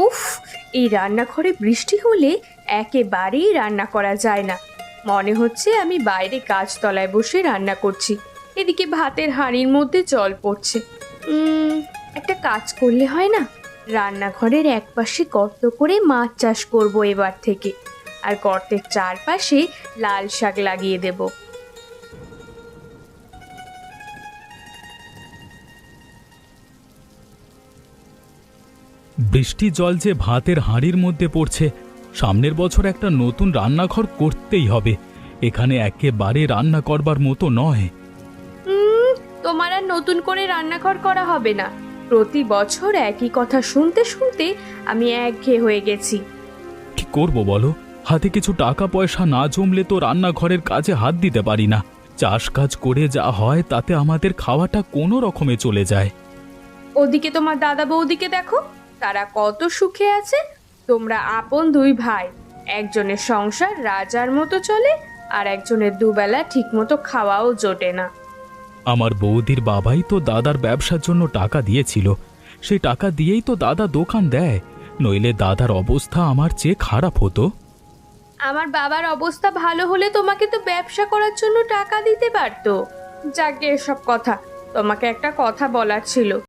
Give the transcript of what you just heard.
উফ, এই রান্নাঘরে বৃষ্টি হলে একেবারেই রান্না করা যায় না। মনে হচ্ছে আমি বাইরে গাছতলায় বসে রান্না করছি। এদিকে ভাতের হাঁড়ির মধ্যে জল পড়ছে। একটা কাজ করলে হয় না? রান্নাঘরের একপাশে গর্ত করে মাছ চাষ করব এবার থেকে, আর গর্তের চারপাশে লাল শাক লাগিয়ে দেব। বৃষ্টির জল যে ভাতের হাঁড়ির মধ্যে পড়ছে, সামনের বছর একটা নতুন রান্নাঘর করতেই হবে। এখানে একেবারে রান্না করবার মতো নয়। তোমার আর নতুন করে রান্নাঘর করা হবে না। প্রতি বছর একই কথা শুনতে শুনতে আমি একঘেয়ে হয়ে গেছি। কি করব বলো? হাতে কিছু টাকা পয়সা না জমলে তো রান্নাঘরের কাজে হাত দিতে পারি না। চাষ কাজ করে যা হয় তাতে আমাদের খাওয়াটা কোনো রকমে চলে যায়। ওদিকে তোমার দাদা বৌদিকে দেখো, তারা কত সুখে আছে। তোমরা আপন দুই ভাই, একজনের সংসার রাজার মতো চলে, আর একজনের দুবেলা ঠিকমতো খাওয়াও জোটে না। আমার বৌদির বাবাই তো দাদার ব্যবসার জন্য টাকা দিয়েছিল। সেই টাকা দিয়েই তো দাদা দোকান দেয়, নইলে দাদার অবস্থা আমার চেয়ে খারাপ হতো। আমার বাবার অবস্থা ভালো হলে তোমাকে তো ব্যবসা করার জন্য টাকা দিতে পারতো। যাকে এসব কথা, তোমাকে একটা কথা বলার ছিল।